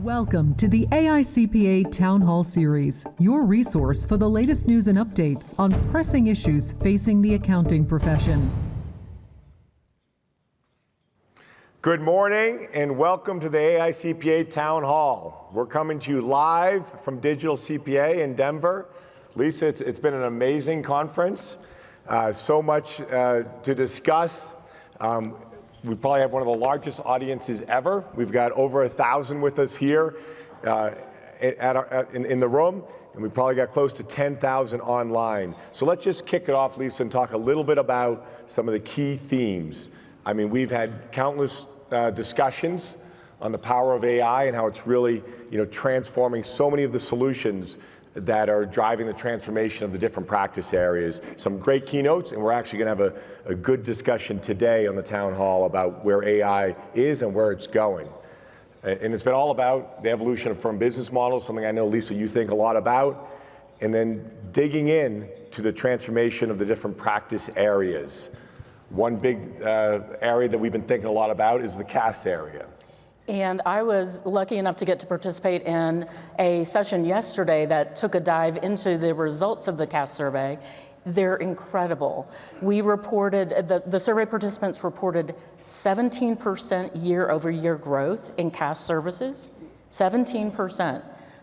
Welcome to the AICPA Town Hall Series, your resource for the latest news and updates on pressing issues facing the accounting profession. Good morning and welcome to the AICPA Town Hall. We're coming to you live from Digital CPA in Denver. Lisa, it's been an amazing conference. So much to discuss. We probably have one of the largest audiences ever. We've got over 1,000 with us here in the room, and we probably got close to 10,000 online. So let's just kick it off, Lisa, and talk a little bit about some of the key themes. I mean, we've had countless discussions on the power of AI and how it's really, transforming so many of the solutions that are driving the transformation of the different practice areas. Some great keynotes, and we're actually going to have a good discussion today on the town hall about where AI is and where it's going. And it's been all about the evolution of firm business models, something I know, Lisa, you think a lot about, and then digging in to the transformation of the different practice areas. One big area that we've been thinking a lot about is the CAS area. And I was lucky enough to get to participate in a session yesterday that took a dive into the results of the CAS survey. They're incredible. We reported, the survey participants reported 17% year-over-year growth in CAS services, 17%.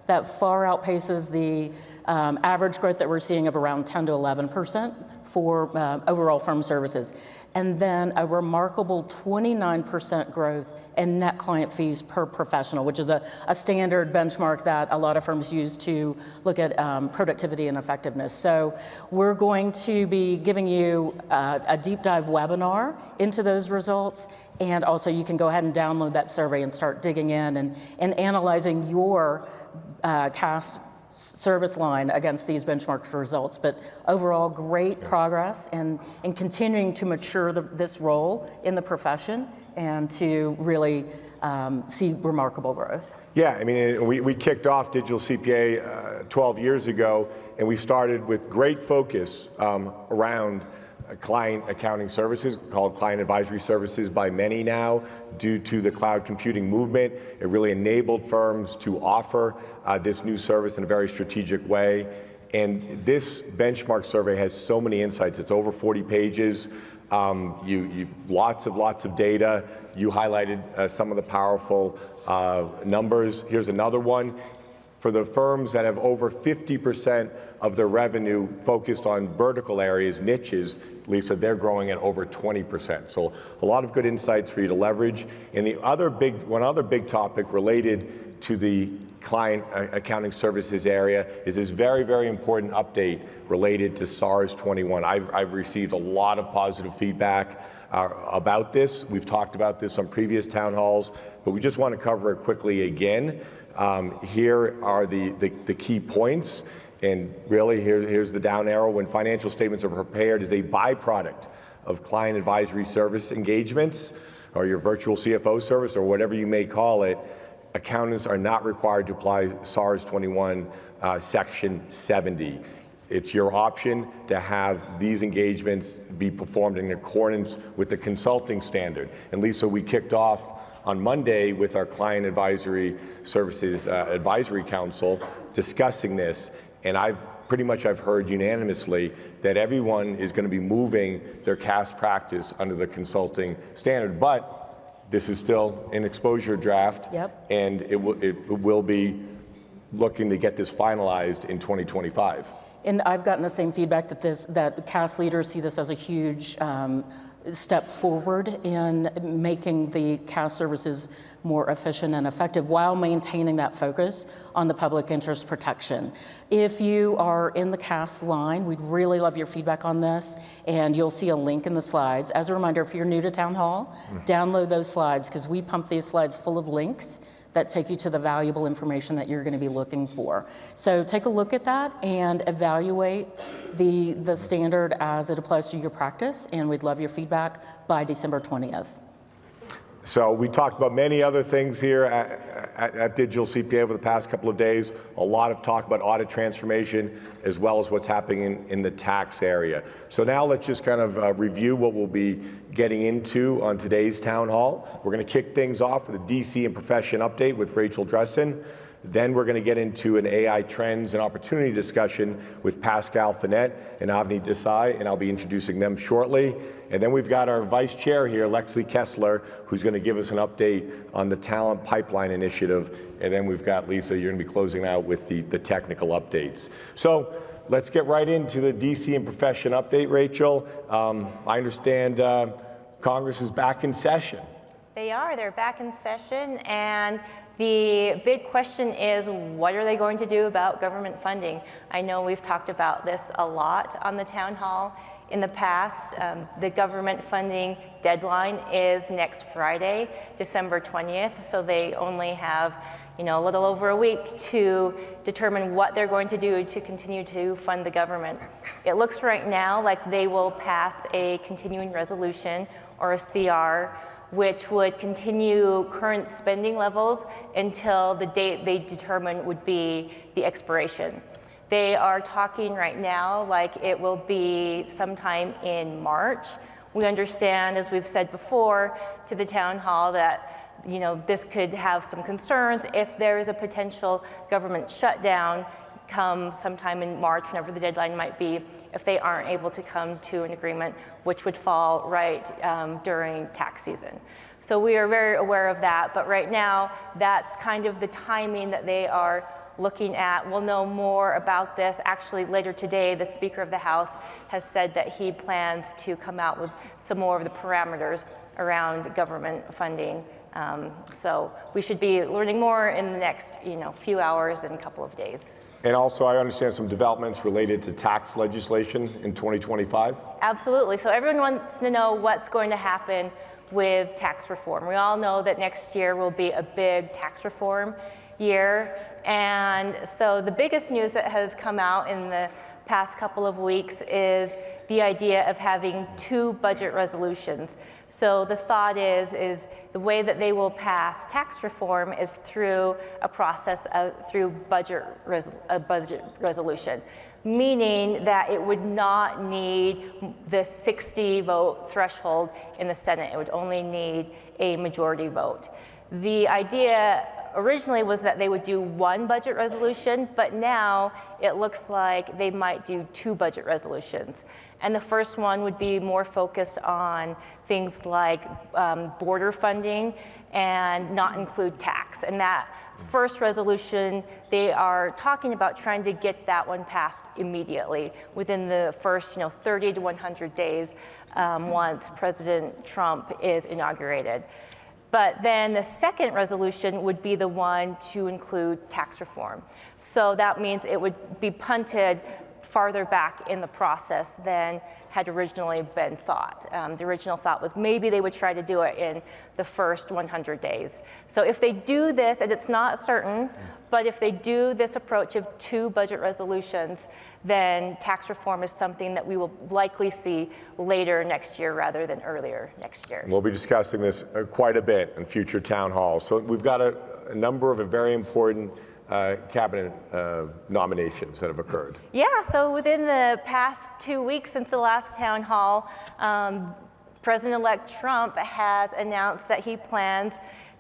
That far outpaces the average growth that we're seeing of around 10 to 11% for overall firm services. And then a remarkable 29% growth in net client fees per professional, which is a standard benchmark that a lot of firms use to look at productivity and effectiveness. So we're going to be giving you a deep dive webinar into those results. And also you can go ahead and download that survey and start digging in and analyzing your CAS service line against these benchmark results. But overall, great progress and continuing to mature this role in the profession and to really see remarkable growth. Yeah, I mean, we kicked off Digital CPA 12 years ago, and we started with great focus around client accounting services, called client advisory services by many now, due to the cloud computing movement. It really enabled firms to offer this new service in a very strategic way. And this benchmark survey has so many insights. It's over 40 pages. Lots of data. You highlighted some of the powerful numbers. Here's another one. For the firms that have over 50% of their revenue focused on vertical areas, niches, Lisa, they're growing at over 20%. So a lot of good insights for you to leverage. And one other big topic related to the client accounting services area is this very, very important update related to SARS 21. I've received a lot of positive feedback about this. We've talked about this on previous town halls, but we just want to cover it quickly again. Here are the key points, and really here's the down arrow. When financial statements are prepared as a byproduct of client advisory service engagements, or your virtual CFO service, or whatever you may call it, accountants are not required to apply SARS 21 Section 70. It's your option to have these engagements be performed in accordance with the consulting standard. And Lisa, we kicked off on Monday with our Client Advisory Services Advisory Council discussing this, and I've heard unanimously that everyone is going to be moving their CAS practice under the consulting standard. But this is still an exposure draft, yep. And it will be looking to get this finalized in 2025. And I've gotten the same feedback that CAS leaders see this as a huge step forward in making the CAS services more efficient and effective while maintaining that focus on the public interest protection. If you are in the CAS line, we'd really love your feedback on this, and you'll see a link in the slides. As a reminder, if you're new to Town Hall, download those slides, because we pump these slides full of links that take you to the valuable information that you're going to be looking for. So take a look at that and evaluate the standard as it applies to your practice, and we'd love your feedback by December 20th. So we talked about many other things here at Digital CPA over the past couple of days. A lot of talk about audit transformation as well as what's happening in the tax area. So now let's just kind of review what we'll be getting into on today's town hall. We're going to kick things off with a DC and profession update with Rachel Dresden. Then we're going to get into an AI trends and opportunity discussion with Pascal Finette and Avni Desai, and I'll be introducing them shortly. And then we've got our vice chair here, Lexi Kessler, who's going to give us an update on the talent pipeline initiative. And then we've got Lisa, you're going to be closing out with the technical updates. So let's get right into the DC and profession update, Rachel. I understand Congress is back in session. They are. They're back in session, and the big question is, what are they going to do about government funding? I know we've talked about this a lot on the town hall in the past. The government funding deadline is next Friday, December 20th, so they only have a little over a week to determine what they're going to do to continue to fund the government. It looks right now like they will pass a continuing resolution, or a CR, which would continue current spending levels until the date they determine would be the expiration. They are talking right now like it will be sometime in March. We understand, as we've said before to the town hall, that this could have some concerns if there is a potential government shutdown come sometime in March, whenever the deadline might be, if they aren't able to come to an agreement, which would fall right during tax season. So we are very aware of that, but right now, that's kind of the timing that they are looking at. We'll know more about this. Actually, later today, the Speaker of the House has said that he plans to come out with some more of the parameters around government funding. So we should be learning more in the next few hours and a couple of days. And also, I understand some developments related to tax legislation in 2025. Absolutely. So everyone wants to know what's going to happen with tax reform. We all know that next year will be a big tax reform year. And so the biggest news that has come out in the past couple of weeks is the idea of having 2 budget resolutions. So the thought is the way that they will pass tax reform is through a process through a budget resolution, meaning that it would not need the 60 vote threshold in the Senate. It would only need a majority vote. The idea originally was that they would do 1 budget resolution, but now it looks like they might do 2 budget resolutions. And the first one would be more focused on things like border funding and not include tax. And that first resolution, they are talking about trying to get that one passed immediately within the first 30 to 100 days once President Trump is inaugurated. But then the second resolution would be the one to include tax reform. So that means it would be punted farther back in the process than had originally been thought. The original thought was maybe they would try to do it in the first 100 days. So if they do this, and it's not certain, but if they do this approach of 2 budget resolutions, then tax reform is something that we will likely see later next year rather than earlier next year. We'll be discussing this quite a bit in future town halls. So we've got a number of very important cabinet nominations that have occurred. Yeah, so within the past 2 weeks since the last town hall, President-elect Trump has announced that he plans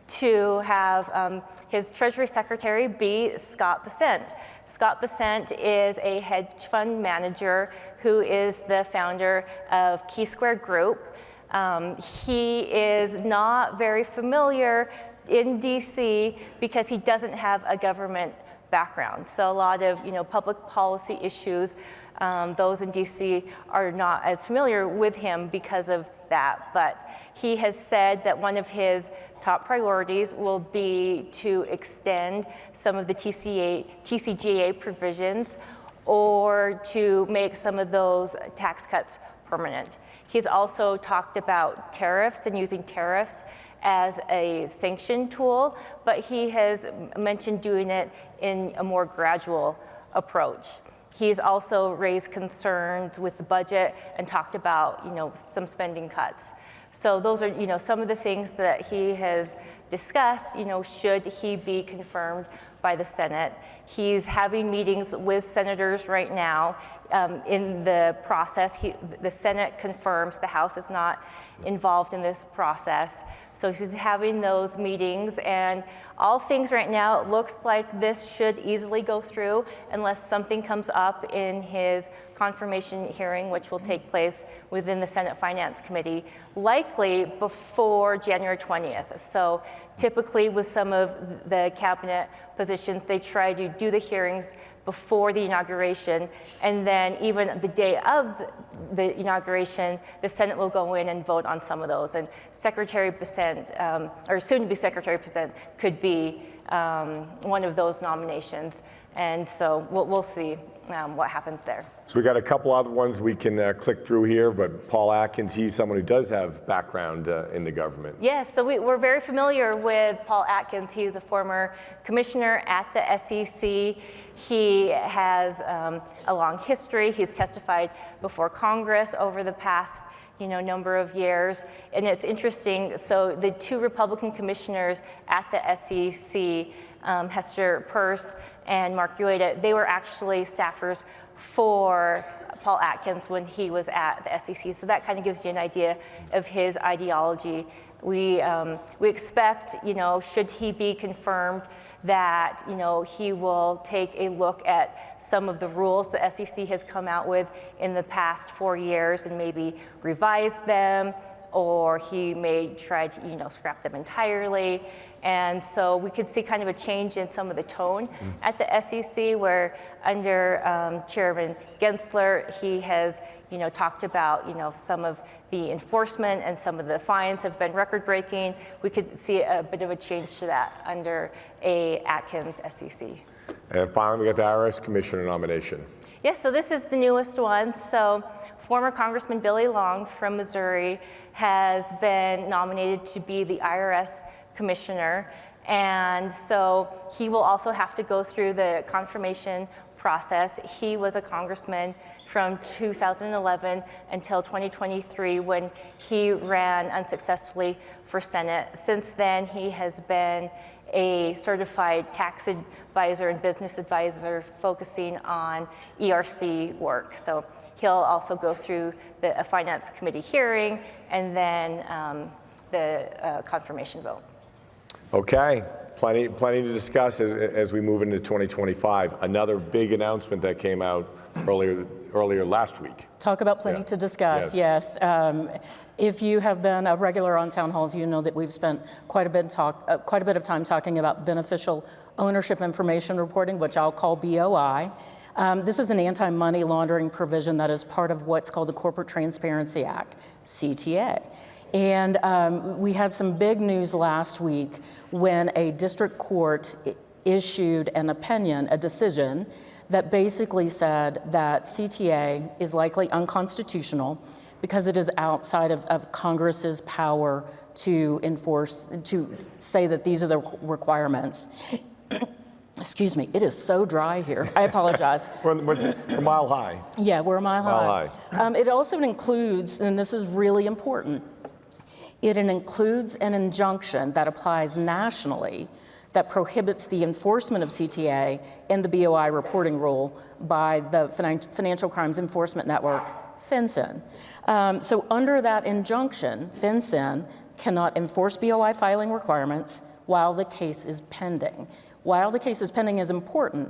to have his Treasury Secretary be Scott Bessent. Scott Bessent is a hedge fund manager who is the founder of Key Square Group. He is not very familiar in DC because he doesn't have a government background. So a lot of public policy issues, those in DC are not as familiar with him because of that. But he has said that one of his top priorities will be to extend some of the TCJA provisions or to make some of those tax cuts permanent. He's also talked about tariffs and using tariffs as a sanction tool, but he has mentioned doing it in a more gradual approach. He's also raised concerns with the budget and talked about, some spending cuts. So those are, some of the things that he has discussed, should he be confirmed by the Senate. He's having meetings with senators right now. In the process, the Senate confirms, the House is not involved in this process. So he's having those meetings, and all things right now, it looks like this should easily go through unless something comes up in his confirmation hearing, which will take place within the Senate Finance Committee, likely before January 20th. So typically with some of the cabinet positions, they try to do the hearings before the inauguration, and then even the day of the inauguration, the Senate will go in and vote on some of those. And Secretary Bessent, or soon-to-be Secretary Bessent, could be one of those nominations. And so we'll see what happens there. So we got a couple other ones we can click through here, but Paul Atkins, he's someone who does have background in the government. Yes, so we're very familiar with Paul Atkins. He's a former commissioner at the SEC. He has a long history. He's testified before Congress over the past number of years. And it's interesting, so the two Republican commissioners at the SEC, Hester Peirce and Mark Uyeda, they were actually staffers for Paul Atkins when he was at the SEC. So that kind of gives you an idea of his ideology. We expect, should he be confirmed, that he will take a look at some of the rules the SEC has come out with in the past 4 years and maybe revise them, or he may try to scrap them entirely. And so we could see kind of a change in some of the tone at the SEC, where under Chairman Gensler, he has talked about some of the enforcement and some of the fines have been record-breaking. We could see a bit of a change to that under a Atkins SEC. And finally, we got the IRS Commissioner nomination. Yes, so this is the newest one. So former Congressman Billy Long from Missouri has been nominated to be the IRS Commissioner. And so he will also have to go through the confirmation process. He was a congressman from 2011 until 2023 when he ran unsuccessfully for Senate. Since then, he has been a certified tax advisor and business advisor focusing on ERC work. So he'll also go through a Finance Committee hearing and then the confirmation vote. Okay, plenty to discuss as we move into 2025. Another big announcement that came out earlier last week. Talk about plenty to discuss, yes. If you have been a regular on town halls, you know that we've spent quite a bit of time talking about beneficial ownership information reporting, which I'll call BOI. This is an anti-money laundering provision that is part of what's called the Corporate Transparency Act, CTA. And we had some big news last week when a district court issued an opinion, a decision, that basically said that CTA is likely unconstitutional because it is outside of Congress's power to enforce, to say that these are the requirements. Excuse me, it is so dry here. I apologize. We're a mile high. Yeah, we're a mile high. It also includes, and this is really important, it includes an injunction that applies nationally that prohibits the enforcement of CTA and the BOI reporting rule by the Financial Crimes Enforcement Network, FinCEN. So under that injunction, FinCEN cannot enforce BOI filing requirements while the case is pending. While the case is pending is important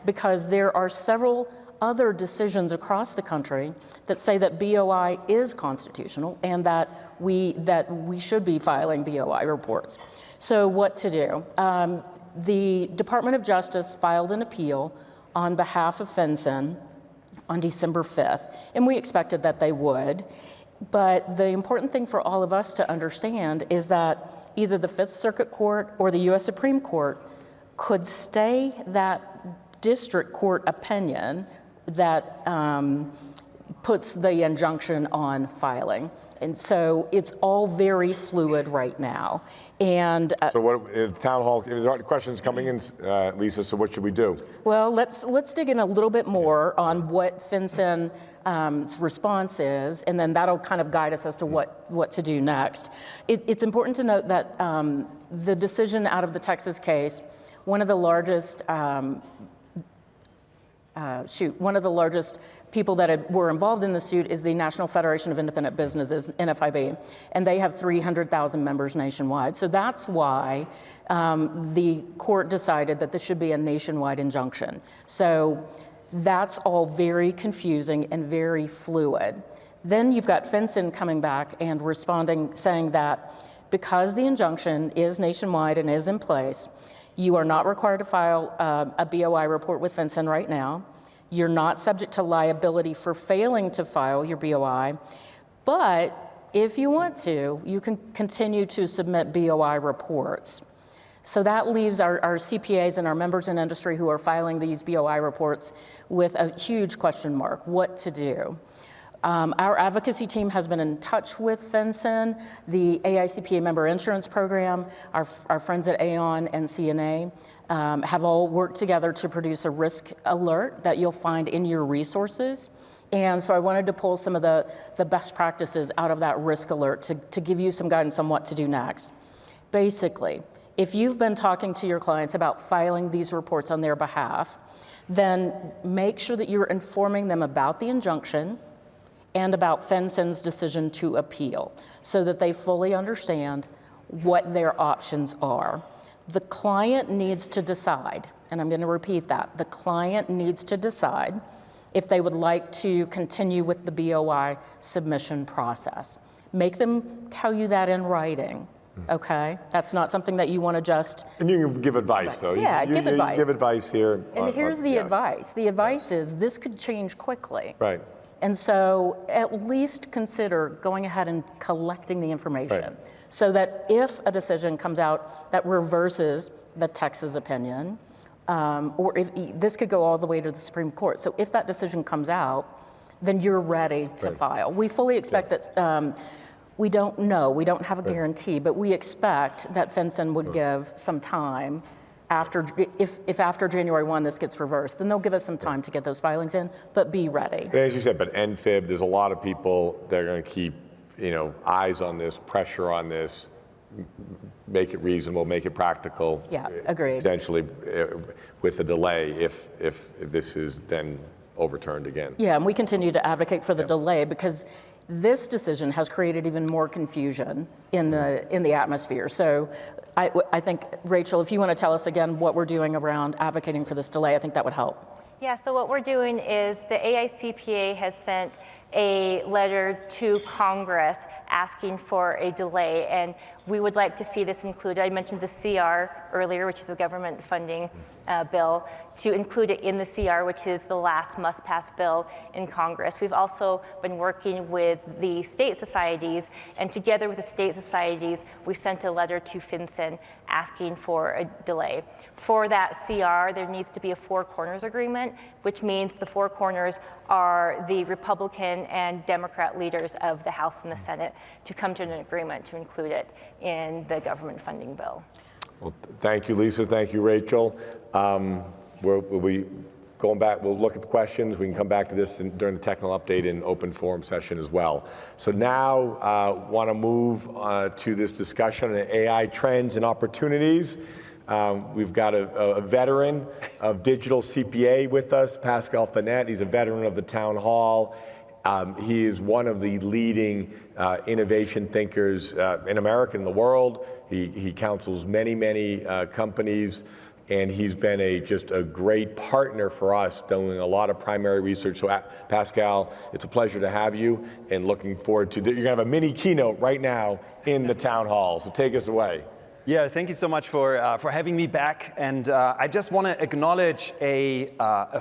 because there are several other decisions across the country that say that BOI is constitutional and that we should be filing BOI reports. So what to do? The Department of Justice filed an appeal on behalf of FinCEN on December 5th, and we expected that they would. But the important thing for all of us to understand is that either the Fifth Circuit Court or the U.S. Supreme Court could stay that district court opinion that puts the injunction on filing. And so it's all very fluid right now. And So what, if town hall, if there are questions coming in, Lisa, so what should we do? well, let's dig in a little bit more on what FinCEN's response is, and then that'll kind of guide us as to what to do next. It's important to note that the decision out of the Texas case, one of the largest people that were involved in the suit is the National Federation of Independent Businesses, NFIB, and they have 300,000 members nationwide. So that's why the court decided that this should be a nationwide injunction. So that's all very confusing and very fluid. Then you've got FinCEN coming back and responding, saying that because the injunction is nationwide and is in place, you are not required to file a BOI report with FinCEN right now. You're not subject to liability for failing to file your BOI, but if you want to, you can continue to submit BOI reports. So that leaves our CPAs and our members in industry who are filing these BOI reports with a huge question mark, what to do. Our advocacy team has been in touch with FinCEN, the AICPA member insurance program, our friends at Aon and CNA have all worked together to produce a risk alert that you'll find in your resources. And so I wanted to pull some of the best practices out of that risk alert to give you some guidance on what to do next. Basically, if you've been talking to your clients about filing these reports on their behalf, then make sure that you're informing them about the injunction and about FinCEN's decision to appeal so that they fully understand what their options are. The client needs to decide, and I'm going to repeat that, the client needs to decide if they would like to continue with the BOI submission process. Make them tell you that in writing, okay? That's not something that you want to just... And you can give advice, though. Yeah, give advice. You give advice here. And here's the yes. advice. The advice is this could change quickly. Right. And so at least consider going ahead and collecting the information Right. so that if a decision comes out that reverses the Texas opinion, or if this could go all the way to the Supreme Court. So if that decision comes out, then you're ready to file. We fully expect that, we don't know, we don't have a guarantee, but we expect that FinCEN would give some time after, if after January 1 this gets reversed, then they'll give us some time to get those filings in, but be ready. And as you said, but NFIB, there's a lot of people that are going to keep, eyes on this, pressure on this, make it reasonable, make it practical. Yeah, agreed. Potentially with a delay if this is then overturned again. Yeah, and we continue to advocate for the delay because this decision has created even more confusion in the atmosphere. So I think, Rachel, if you want to tell us again what we're doing around advocating for this delay, I think that would help. Yeah, so what we're doing is the AICPA has sent a letter to Congress asking for a delay, and we would like to see this included. I mentioned the CR earlier, which is the government funding bill, to include it in the CR, which is the last must-pass bill in Congress. We've also been working with the state societies, and together with the state societies, we sent a letter to FinCEN asking for a delay. For that CR, there needs to be a four corners agreement, which means the four corners are the Republican and Democrat leaders of the House and the Senate to come to an agreement to include it in the government funding bill. Well, thank you, Lisa. Thank you, Rachel. We'll be going back. We'll look at the questions. We can come back to this during the technical update in open forum session as well. So now, want to move to this discussion on AI trends and opportunities. We've got a veteran of digital CPA with us, Pascal Finette. He's a veteran of the town hall. He is one of the leading innovation thinkers in America and the world. He counsels many companies, and he's been just a great partner for us, doing a lot of primary research. So Pascal, it's a pleasure to have you, and looking forward to, you're gonna have a mini keynote right now in the town hall. So take us away. Yeah, thank you so much for having me back. And I just want to acknowledge a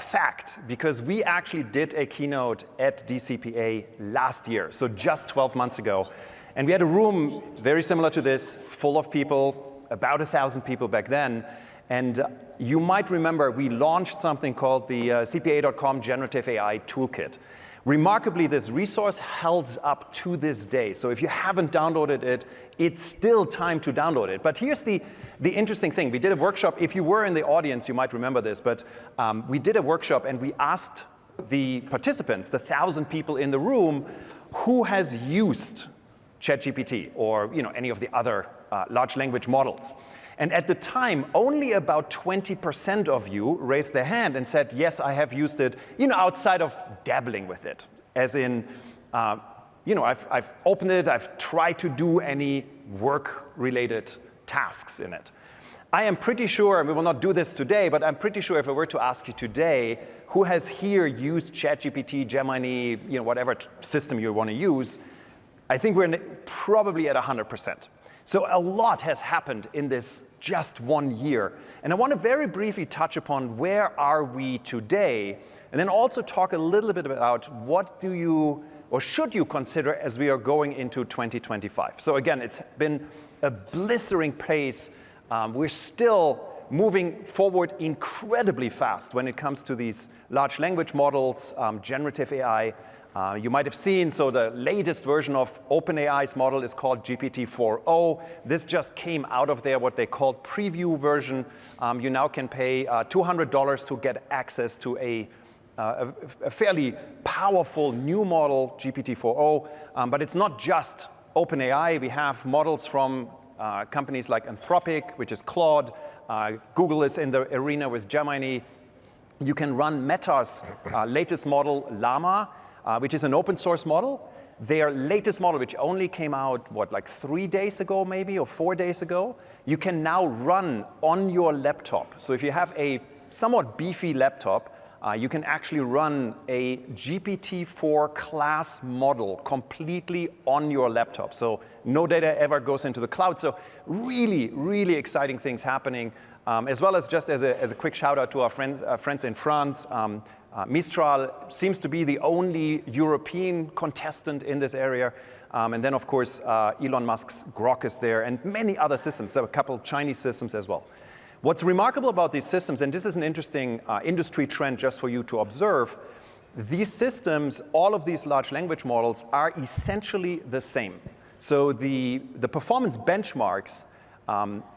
fact, because we actually did a keynote at DCPA last year, so just 12 months ago. And we had a room very similar to this, full of people, about 1,000 people back then. And you might remember we launched something called the CPA.com Generative AI Toolkit, Remarkably, this resource holds up to this day. So if you haven't downloaded it, it's still time to download it. But here's the interesting thing. We did a workshop. If you were in the audience, you might remember this. But we did a workshop, and we asked the participants, the 1,000 people in the room, who has used ChatGPT or any of the other large language models. And at the time, only about 20% of you raised their hand and said, yes, I have used it, outside of dabbling with it. As in, I've opened it, I've tried to do any work-related tasks in it. I am pretty sure, and we will not do this today, but I'm pretty sure if I were to ask you today, who has here used ChatGPT, Gemini, whatever system you want to use, I think we're probably at 100%. So a lot has happened in this just 1 year. And I want to very briefly touch upon where are we today, and then also talk a little bit about what do you or should you consider as we are going into 2025. So again, it's been a blistering pace. We're still moving forward incredibly fast when it comes to these large language models, generative AI. You might have seen, so the latest version of OpenAI's model is called GPT-4o. This just came out of their what they call preview version. You now can pay $200 to get access to a fairly powerful new model, GPT-4o. But it's not just OpenAI. We have models from companies like Anthropic, which is Claude. Google is in the arena with Gemini. You can run Meta's latest model, Llama, which is an open source model. Their latest model, which only came out, like 3 days ago maybe, or 4 days ago, you can now run on your laptop. So if you have a somewhat beefy laptop, you can actually run a GPT-4 class model completely on your laptop. So no data ever goes into the cloud. So really, really exciting things happening, as well as just as a quick shout out to our friends in France. Mistral seems to be the only European contestant in this area. And then, of course, Elon Musk's Grok is there, and many other systems, so a couple Chinese systems as well. What's remarkable about these systems, and this is an interesting industry trend just for you to observe, these systems, all of these large language models, are essentially the same. So the performance benchmarks,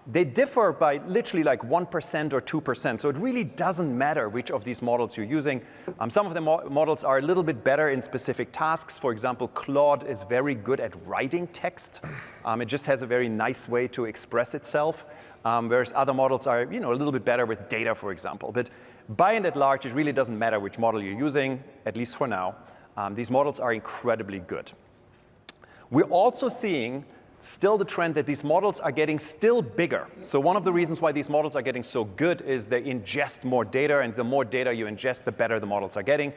they differ by literally like 1% or 2%. So it really doesn't matter which of these models you're using. Some of the models are a little bit better in specific tasks. For example, Claude is very good at writing text. It just has a very nice way to express itself. Whereas other models are, a little bit better with data, for example. But by and large, it really doesn't matter which model you're using, at least for now. These models are incredibly good. We're also seeing still the trend that these models are getting still bigger. So one of the reasons why these models are getting so good is they ingest more data, and the more data you ingest, the better the models are getting.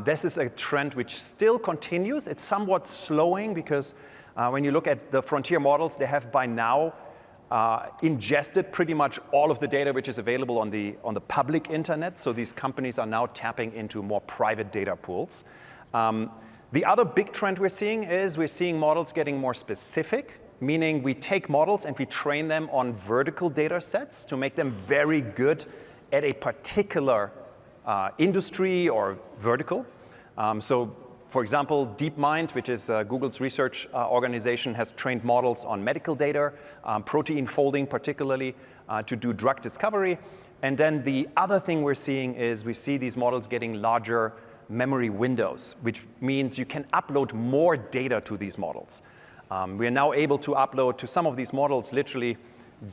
This is a trend which still continues. It's somewhat slowing because when you look at the frontier models, they have by now ingested pretty much all of the data which is available on the public internet. So these companies are now tapping into more private data pools. The other big trend we're seeing models getting more specific, meaning we take models and we train them on vertical data sets to make them very good at a particular industry or vertical. So for example, DeepMind, which is Google's research organization, has trained models on medical data, protein folding particularly, to do drug discovery. And then the other thing we're seeing is we see these models getting larger memory windows, which means you can upload more data to these models. We are now able to upload to some of these models literally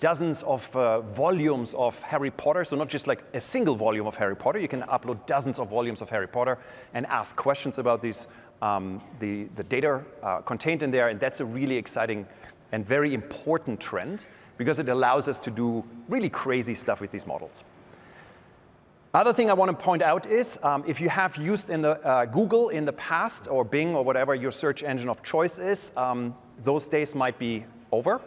dozens of volumes of Harry Potter, so not just like a single volume of Harry Potter. You can upload dozens of volumes of Harry Potter and ask questions about these, the data contained in there, and that's a really exciting and very important trend because it allows us to do really crazy stuff with these models. Other thing I want to point out is if you have used Google in the past, or Bing, or whatever your search engine of choice is, those days might be over.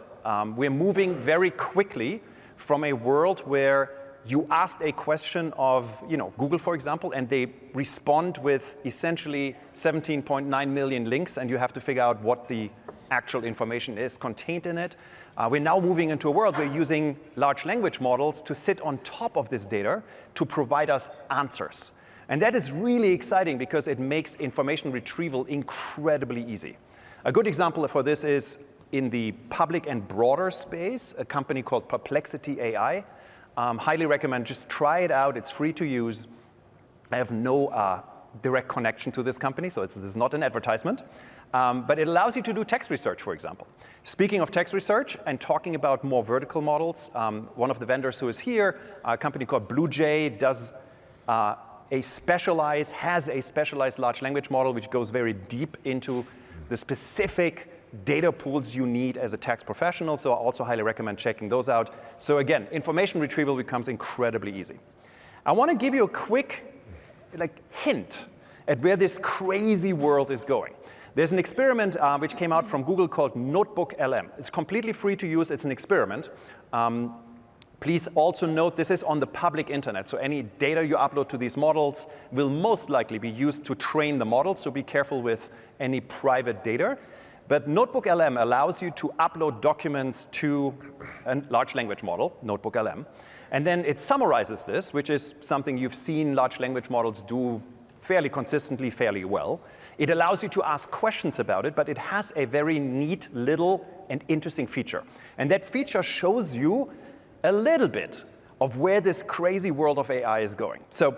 We're moving very quickly from a world where you asked a question of Google, for example, and they respond with essentially 17.9 million links, and you have to figure out what the actual information is contained in it. We're now moving into a world where we're using large language models to sit on top of this data to provide us answers. And that is really exciting because it makes information retrieval incredibly easy. A good example for this is in the public and broader space, a company called Perplexity AI. Highly recommend, just try it out. It's free to use. I have no direct connection to this company, so this is not an advertisement. But it allows you to do text research, for example. Speaking of text research and talking about more vertical models, one of the vendors who is here, a company called BlueJ, has a specialized large language model which goes very deep into the specific data pools you need as a tax professional, so I also highly recommend checking those out. So again, information retrieval becomes incredibly easy. I want to give you a quick hint at where this crazy world is going. There's an experiment which came out from Google called NotebookLM. It's completely free to use. It's an experiment. Please also note this is on the public internet, so any data you upload to these models will most likely be used to train the model, so be careful with any private data. But NotebookLM allows you to upload documents to a large language model, NotebookLM, and then it summarizes this, which is something you've seen large language models do fairly consistently, fairly well. It allows you to ask questions about it, but it has a very neat little and interesting feature. And that feature shows you a little bit of where this crazy world of AI is going. So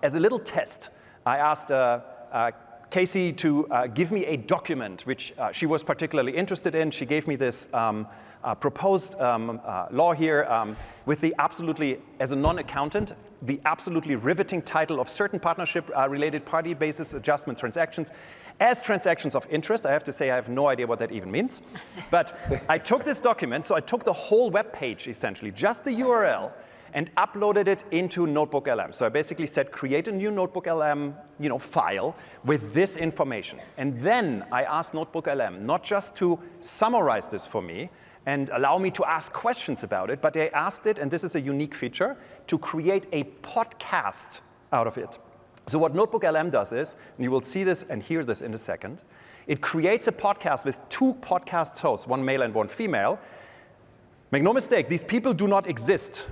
as a little test, I asked Casey to give me a document which she was particularly interested in. She gave me this proposed law here with the absolutely, as a non-accountant, the absolutely riveting title of certain partnership-related party basis adjustment transactions as transactions of interest. I have to say I have no idea what that even means. But I took this document, so I took the whole web page, essentially, just the URL, and uploaded it into NotebookLM. So I basically said, create a new NotebookLM file with this information. And then I asked NotebookLM not just to summarize this for me and allow me to ask questions about it, but I asked it, and this is a unique feature, to create a podcast out of it. So what NotebookLM does is, and you will see this and hear this in a second, it creates a podcast with 2 podcast hosts, one male and one female. Make no mistake, these people do not exist.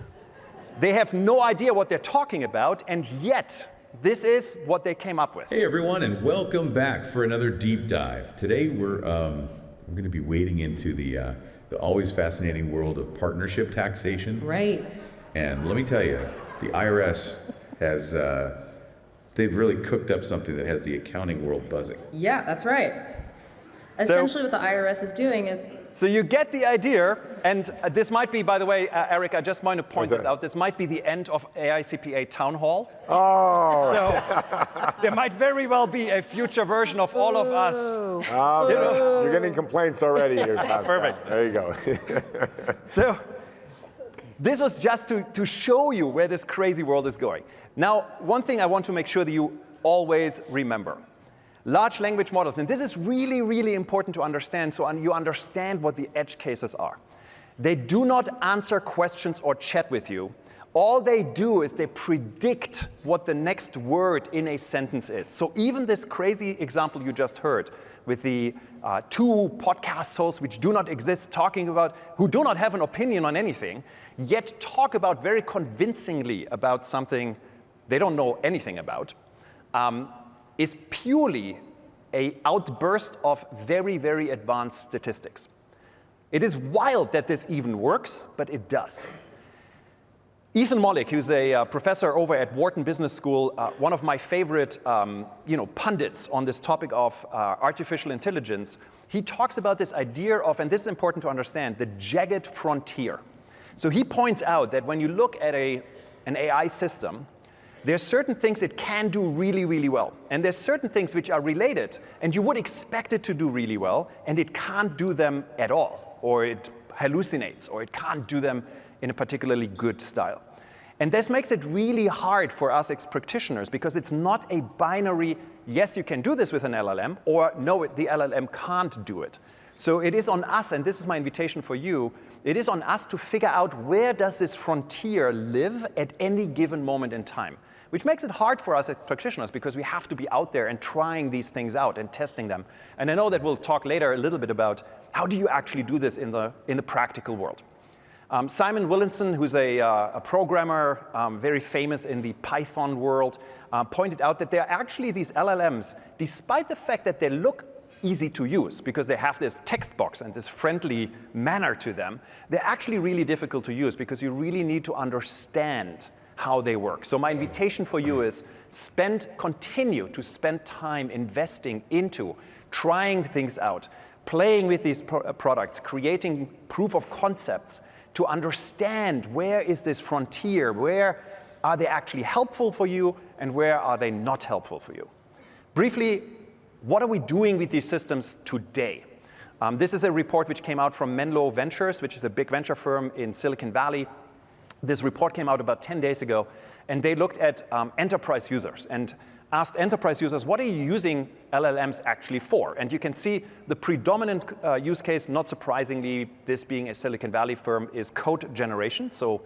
They have no idea what they're talking about, and yet this is what they came up with. Hey everyone, and welcome back for another deep dive. Today we're going to be wading into the always fascinating world of partnership taxation. Right. And let me tell you, the IRS has they've really cooked up something that has the accounting world buzzing. Yeah, that's right. Essentially what the IRS is doing is... So you get the idea, and this might be, by the way, Eric, I just want to point this out, this might be the end of AICPA Town Hall. Oh. So there might very well be a future version of all of us. Oh, you're getting complaints already here, Pascal. Perfect. There you go. So this was just to show you where this crazy world is going. Now, one thing I want to make sure that you always remember. Large language models, and this is really, really important to understand, so you understand what the edge cases are. They do not answer questions or chat with you. All they do is they predict what the next word in a sentence is. So even this crazy example you just heard with the 2 podcast hosts which do not exist talking about, who do not have an opinion on anything, yet talk about very convincingly about something they don't know anything about, is purely an outburst of very, very advanced statistics. It is wild that this even works, but it does. Ethan Mollick, who's a professor over at Wharton Business School, one of my favorite pundits on this topic of artificial intelligence, he talks about this idea of, and this is important to understand, the jagged frontier. So he points out that when you look at an AI system, there's certain things it can do really, really well. And there's certain things which are related, and you would expect it to do really well, and it can't do them at all, or it hallucinates, or it can't do them in a particularly good style. And this makes it really hard for us as practitioners, because it's not a binary, yes, you can do this with an LLM, or no, the LLM can't do it. So it is on us, and this is my invitation for you, it is on us to figure out where does this frontier live at any given moment in time. Which makes it hard for us as practitioners because we have to be out there and trying these things out and testing them. And I know that we'll talk later a little bit about how do you actually do this in the practical world. Simon Willinson, who's a programmer, very famous in the Python world, pointed out that there are actually these LLMs, despite the fact that they look easy to use because they have this text box and this friendly manner to them, they're actually really difficult to use because you really need to understand how they work. So my invitation for you is continue to spend time investing into trying things out, playing with these products, creating proof of concepts to understand where is this frontier, where are they actually helpful for you and where are they not helpful for you. Briefly, what are we doing with these systems today? This is a report which came out from Menlo Ventures, which is a big venture firm in Silicon Valley. This report came out about 10 days ago, and they looked at enterprise users and asked enterprise users, what are you using LLMs actually for? And you can see the predominant use case, not surprisingly, this being a Silicon Valley firm, is code generation. So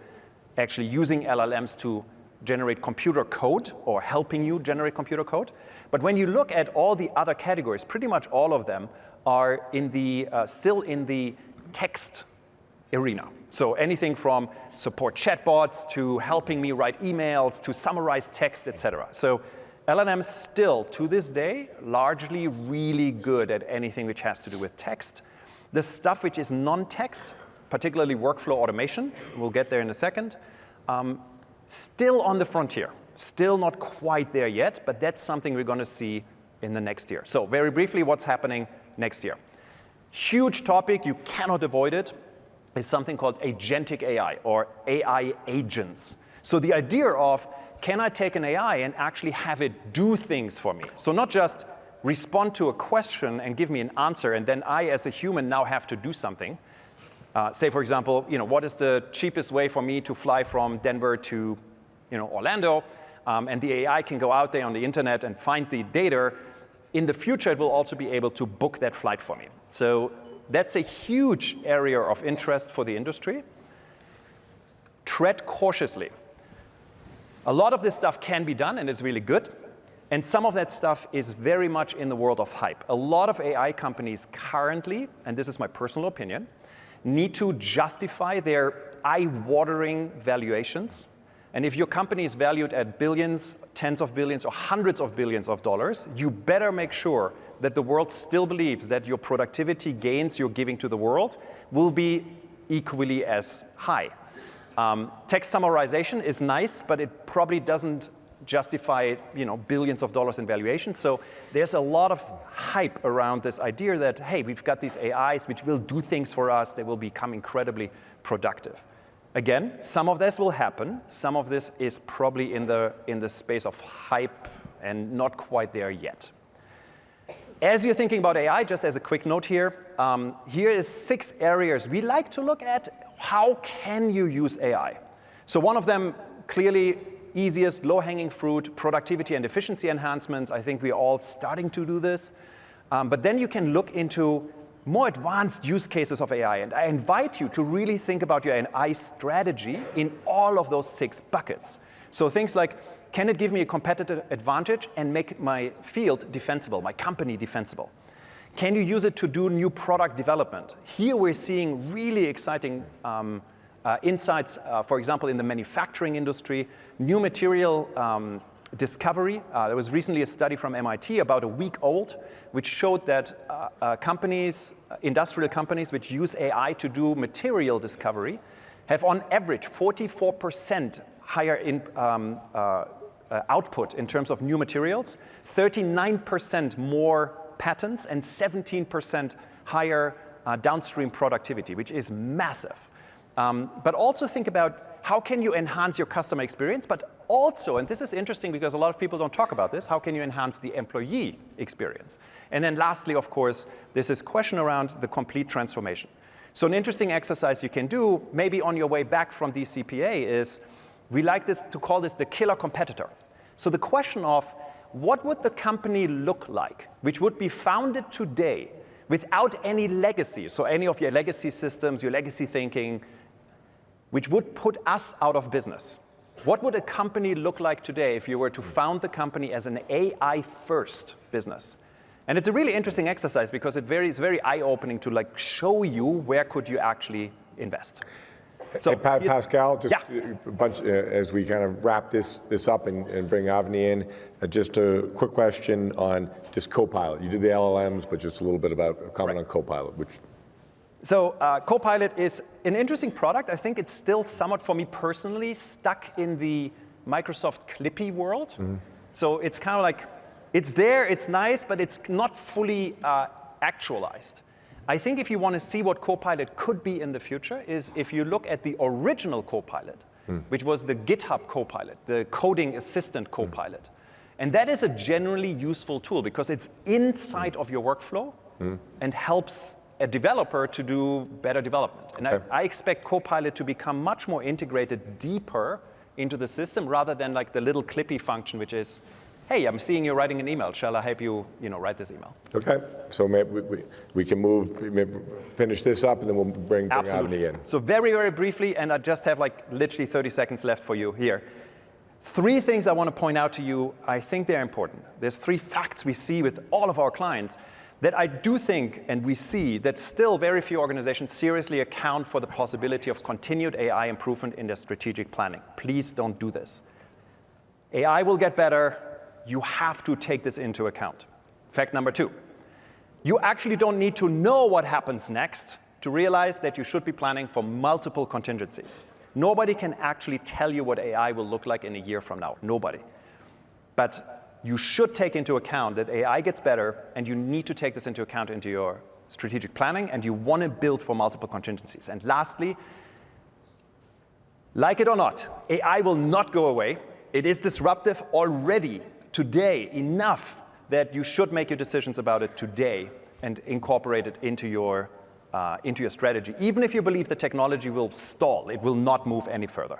actually using LLMs to generate computer code or helping you generate computer code. But when you look at all the other categories, pretty much all of them are in the, still in the text arena. So anything from support chatbots to helping me write emails to summarize text, etc. So LLMs still, to this day, largely really good at anything which has to do with text. The stuff which is non-text, particularly workflow automation, we'll get there in a second, still on the frontier, still not quite there yet, but that's something we're going to see in the next year. So very briefly, what's happening next year? Huge topic, you cannot avoid it, is something called agentic AI or AI agents. So the idea of, can I take an AI and actually have it do things for me? So not just respond to a question and give me an answer, and then I, as a human, now have to do something. Say, for example, what is the cheapest way for me to fly from Denver to Orlando? And the AI can go out there on the internet and find the data. In the future, it will also be able to book that flight for me. So that's a huge area of interest for the industry. Tread cautiously. A lot of this stuff can be done, and it's really good. And some of that stuff is very much in the world of hype. A lot of AI companies currently, and this is my personal opinion, need to justify their eye-watering valuations. And if your company is valued at billions, tens of billions, or hundreds of billions of dollars, you better make sure that the world still believes that your productivity gains you're giving to the world will be equally as high. Text summarization is nice, but it probably doesn't justify billions of dollars in valuation. So there's a lot of hype around this idea that, hey, we've got these AIs which will do things for us. They will become incredibly productive. Again, some of this will happen. Some of this is probably in the space of hype and not quite there yet. As you're thinking about AI, just as a quick note here, here is 6 areas we like to look at. How can you use AI? So one of them, clearly easiest, low-hanging fruit, productivity and efficiency enhancements. I think we're all starting to do this. But then you can look into more advanced use cases of AI. And I invite you to really think about your AI strategy in all of those 6 buckets. So things like, can it give me a competitive advantage and make my field defensible, my company defensible? Can you use it to do new product development? Here we're seeing really exciting insights, for example, in the manufacturing industry, new material discovery. There was recently a study from MIT about a week old, which showed that industrial companies which use AI to do material discovery have on average 44% higher output in terms of new materials, 39% more patents, and 17% higher downstream productivity, which is massive. But also think about how can you enhance your customer experience, but also, and this is interesting because a lot of people don't talk about this, how can you enhance the employee experience? And then lastly, of course, there's this question around the complete transformation. So an interesting exercise you can do, maybe on your way back from DCPA, is we like to call this the killer competitor. So the question of what would the company look like, which would be founded today without any legacy, so any of your legacy systems, your legacy thinking, which would put us out of business. What would a company look like today if you were to found the company as an AI-first business? And it's a really interesting exercise because it's very eye-opening to show you where could you actually invest. So Hey, Pascal, just Yeah. a bunch, as we kind of wrap this up and bring Avni in, just a quick question on just Copilot. You did the LLMs, but just a little bit about a comment on Copilot, which So Copilot is an interesting product. I think it's still somewhat, for me personally, stuck in the Microsoft Clippy world. So it's kind of like, it's there, it's nice, but it's not fully actualized. I think if you want to see what Copilot could be in the future is if you look at the original Copilot, which was the GitHub Copilot, the coding assistant Copilot. And that is a generally useful tool because it's inside of your workflow and helps a developer to do better development. And I expect Copilot to become much more integrated deeper into the system rather than like the little Clippy function, which is, hey, I'm seeing you writing an email. Shall I help you, write this email? Okay, so maybe we can finish this up, and then we'll bring Avni in. So very, very briefly, and I just have like literally 30 seconds left for you here. 3 things I want to point out to you. I think they're important. There's 3 facts we see with all of our clients that I do think, and we see, that still very few organizations seriously account for the possibility of continued AI improvement in their strategic planning. Please don't do this. AI will get better. You have to take this into account. Fact number 2, you actually don't need to know what happens next to realize that you should be planning for multiple contingencies. Nobody can actually tell you what AI will look like in a year from now. Nobody. But you should take into account that AI gets better, and you need to take this into account into your strategic planning, and you want to build for multiple contingencies. And lastly, like it or not, AI will not go away. It is disruptive already today enough that you should make your decisions about it today and incorporate it into your strategy. Even if you believe the technology will stall, it will not move any further.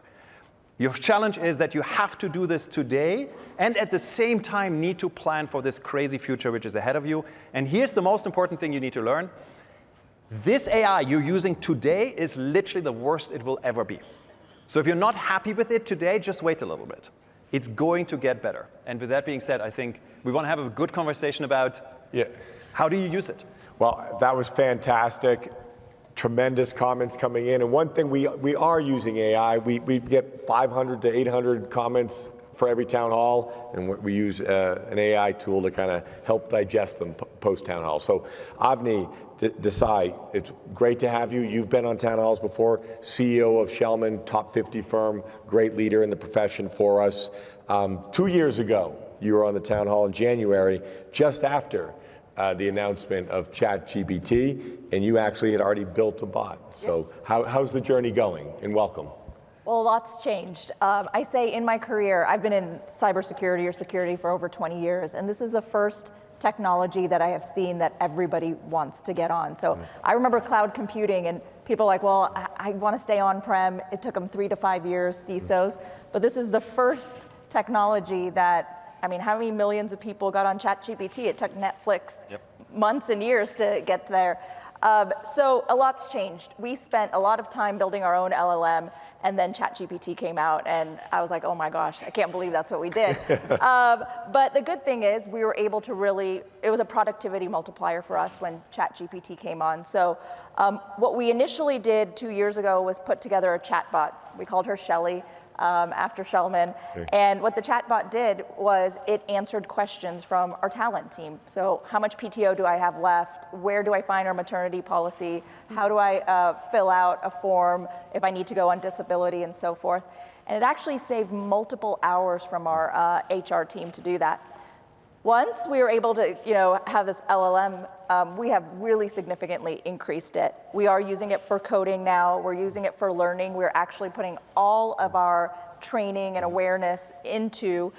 Your challenge is that you have to do this today and at the same time need to plan for this crazy future which is ahead of you. And here's the most important thing you need to learn. This AI you're using today is literally the worst it will ever be. So if you're not happy with it today, just wait a little bit. It's going to get better. And with that being said, I think we want to have a good conversation about how do you use it? Well, that was fantastic. Tremendous comments coming in. And one thing, we are using AI. We get 500 to 800 comments for every town hall, and we use an AI tool to kind of help digest them post-town hall. So Avni Desai, it's great to have you. You've been on town halls before, CEO of Shellman, top 50 firm, great leader in the profession for us. 2 years ago, you were on the town hall in January, just after the announcement of ChatGPT, and you actually had already built a bot. So how's the journey going? And welcome. Well, lots changed. I say in my career, I've been in cybersecurity or security for over 20 years, and this is the first technology that I have seen that everybody wants to get on. So I remember cloud computing, and people are like, well, I want to stay on-prem. It took them 3 to 5 years, CISOs. But this is the first technology that, I mean, how many millions of people got on ChatGPT? It took Netflix months and years to get there. So a lot's changed. We spent a lot of time building our own LLM, and then ChatGPT came out, and I was like, oh my gosh, I can't believe that's what we did. But the good thing is we were able to really, it was a productivity multiplier for us when ChatGPT came on. So what we initially did 2 years ago was put together a chatbot. We called her Shelly. After Shellman. And what the chatbot did was it answered questions from our talent team. So how much PTO do I have left? Where do I find our maternity policy? How do I fill out a form if I need to go on disability and so forth? And it actually saved multiple hours from our HR team to do that. Once we were able to have this LLM, we have really significantly increased it. We are using it for coding now. We're using it for learning. We're actually putting all of our training and awareness into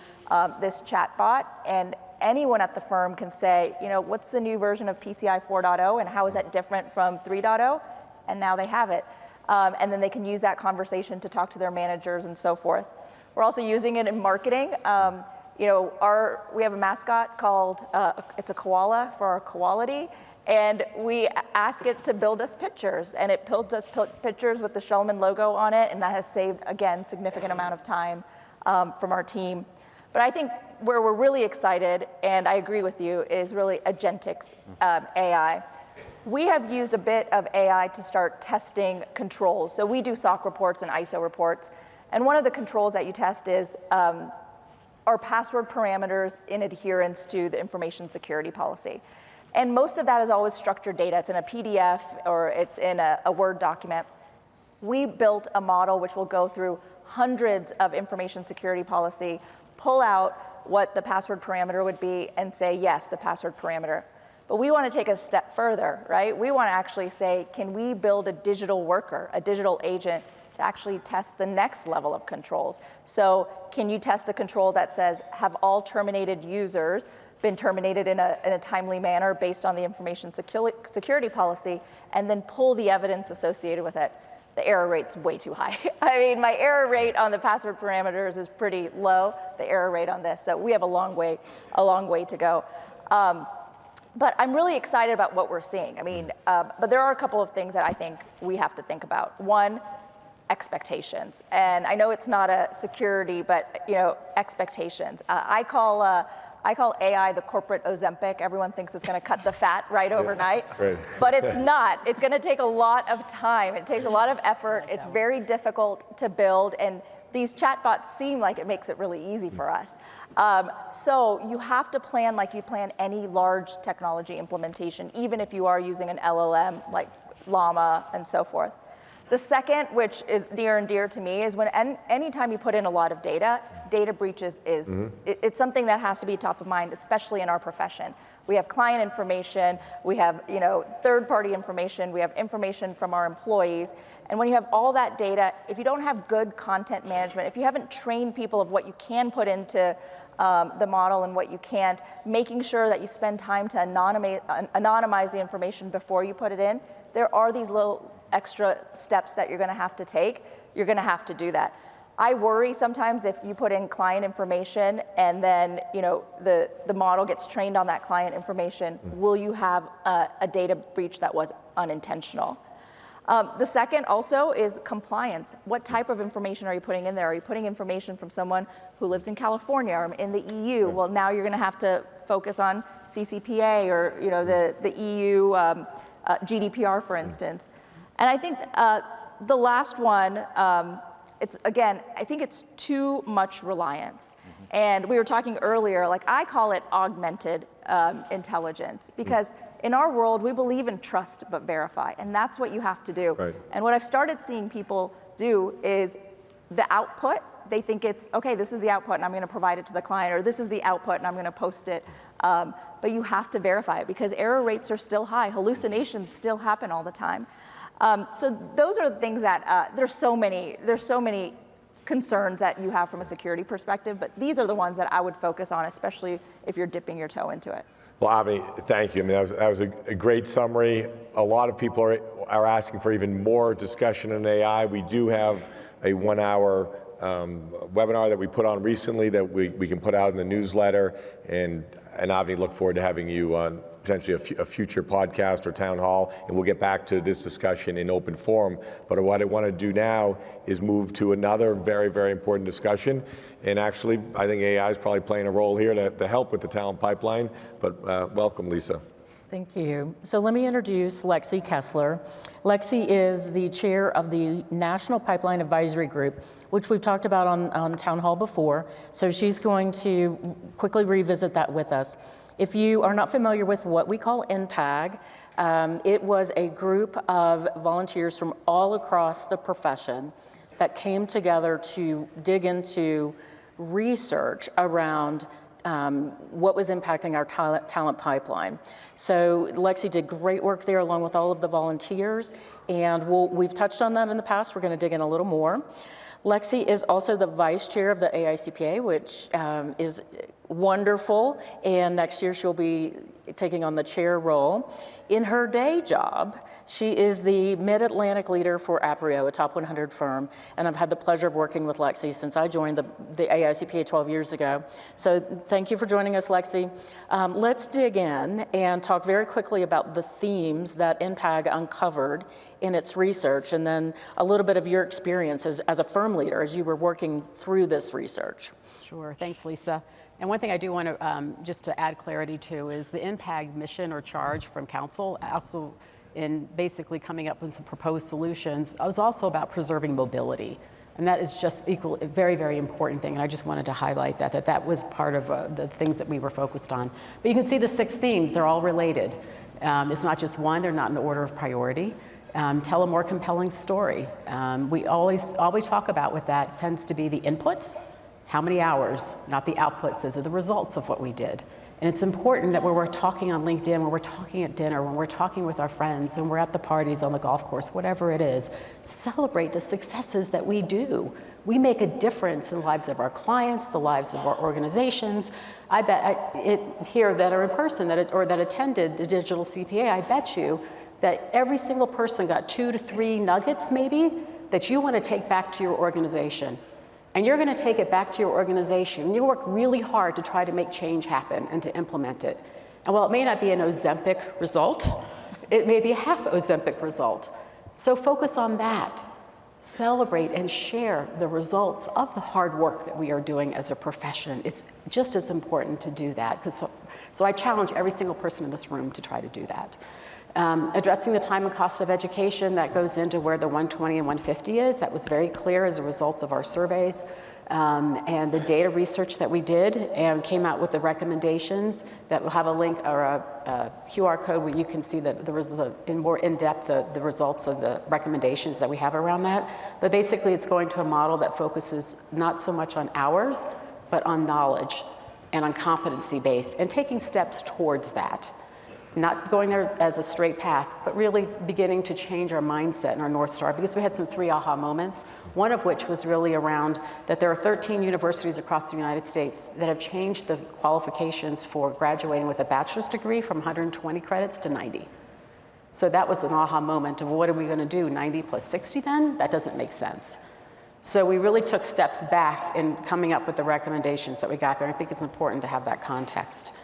this chatbot. And anyone at the firm can say, what's the new version of PCI 4.0 and how is that different from 3.0? And now they have it. And then they can use that conversation to talk to their managers and so forth. We're also using it in marketing. We have a mascot called, it's a koala for our Koality, and we ask it to build us pictures, and it built us pictures with the Shellman logo on it, and that has saved, again, significant amount of time from our team. But I think where we're really excited, and I agree with you, is really Agentix AI. we have used a bit of AI to start testing controls. So we do SOC reports and ISO reports. And one of the controls that you test is our password parameters in adherence to the information security policy. And most of that is always structured data. It's in a PDF or it's in a Word document. We built a model which will go through hundreds of information security policy, pull out what the password parameter would be and say, yes, the password parameter. But we want to take a step further, right? We want to actually say, can we build a digital worker, a digital agent to actually test the next level of controls? So can you test a control that says, have all terminated users been terminated in a timely manner based on the information security policy, and then pull the evidence associated with it? The error rate's way too high. I mean, my error rate on the password parameters is pretty low, the error rate on this, so we have a long way to go. But I'm really excited about what we're seeing. I mean, but there are a couple of things that I think we have to think about. One, expectations. And I know it's not a security, but expectations. I call AI the corporate Ozempic. Everyone thinks it's going to cut the fat right overnight, Right. but it's not. It's going to take a lot of time. It takes a lot of effort. It's very difficult to build, and these chatbots seem like it makes it really easy for us. So you have to plan like you plan any large technology implementation, even if you are using an LLM like Llama and so forth. The second, which is near and dear to me, is when anytime you put in a lot of data breaches it's something that has to be top of mind, especially in our profession. We have client information, we have third-party information, we have information from our employees, and when you have all that data, if you don't have good content management, if you haven't trained people of what you can put into the model and what you can't, making sure that you spend time to anonymize the information before you put it in, there are these little extra steps that you're going to have to take. You're going to have to do that. I worry sometimes if you put in client information and then the model gets trained on that client information, will you have a data breach that was unintentional? The second also is compliance. What type of information are you putting in there? Are you putting information from someone who lives in California or in the EU? Well, now you're going to have to focus on CCPA or the EU GDPR, for instance. And I think the last one, I think it's too much reliance. And we were talking earlier, like I call it augmented intelligence, because in our world, we believe in trust but verify, and that's what you have to do. Right. And what I've started seeing people do is the output, they think it's, okay, this is the output and I'm gonna provide it to the client, or this is the output and I'm gonna post it. But you have to verify it because error rates are still high. Hallucinations still happen all the time. So those are the things that, there's so many concerns that you have from a security perspective, but these are the ones that I would focus on, especially if you're dipping your toe into it. Well, Avani, thank you. I mean, that was a great summary. A lot of people are asking for even more discussion on AI. We do have a 1-hour webinar that we put on recently that we can put out in the newsletter, and Avani, look forward to having you on potentially a future podcast or town hall, and we'll get back to this discussion in open forum. But what I want to do now is move to another very, very important discussion. And actually, I think AI is probably playing a role here to help with the talent pipeline. But welcome, Lisa. Thank you. So let me introduce Lexi Kessler. Lexi is the chair of the National Pipeline Advisory Group, which we've talked about on Town Hall before. So she's going to quickly revisit that with us. If you are not familiar with what we call NPAG, it was a group of volunteers from all across the profession that came together to dig into research around what was impacting our talent pipeline. So Lexi did great work there along with all of the volunteers, and we've touched on that in the past. We're going to dig in a little more. Lexi is also the vice chair of the AICPA, which is wonderful, and next year she'll be taking on the chair role. In her day job, she is the Mid-Atlantic leader for Aprio, a top 100 firm, and I've had the pleasure of working with Lexi since I joined the AICPA 12 years ago. So thank you for joining us, Lexi. Let's dig in and talk very quickly about the themes that NPAG uncovered in its research, and then a little bit of your experience as a firm leader as you were working through this research. Sure, thanks, Lisa. And one thing I do want to, just to add clarity to, is the NPAG mission or charge from council also in basically coming up with some proposed solutions, it was also about preserving mobility. And that is just a very, very important thing. And I just wanted to highlight that was part of the things that we were focused on. But you can see the 6 themes, they're all related. It's not just one, they're not in order of priority. Tell a more compelling story. All we talk about with that tends to be the inputs, how many hours, not the outputs. Those are the results of what we did. And it's important that when we're talking on LinkedIn, when we're talking at dinner, when we're talking with our friends, when we're at the parties on the golf course, whatever it is, celebrate the successes that we do. We make a difference in the lives of our clients, the lives of our organizations. I bet here that are in person or that attended the Digital CPA, I bet you that every single person got 2 to 3 nuggets maybe that you want to take back to your organization. And you're going to take it back to your organization. You work really hard to try to make change happen and to implement it. And while it may not be an Ozempic result, it may be a half Ozempic result. So focus on that. Celebrate and share the results of the hard work that we are doing as a profession. It's just as important to do that. So I challenge every single person in this room to try to do that. Addressing the time and cost of education, that goes into where the 120 and 150 is. That was very clear as a result of our surveys and the data research that we did, and came out with the recommendations that will have a link or a QR code where you can see in more in-depth the results of the recommendations that we have around that. But basically it's going to a model that focuses not so much on hours, but on knowledge and on competency based, and taking steps towards that. Not going there as a straight path, but really beginning to change our mindset and our North Star, because we had some 3 aha moments, one of which was really around that there are 13 universities across the United States that have changed the qualifications for graduating with a bachelor's degree from 120 credits to 90. So that was an aha moment of what are we going to do, 90 plus 60 then? That doesn't make sense. So we really took steps back in coming up with the recommendations that we got there. I think it's important to have that context.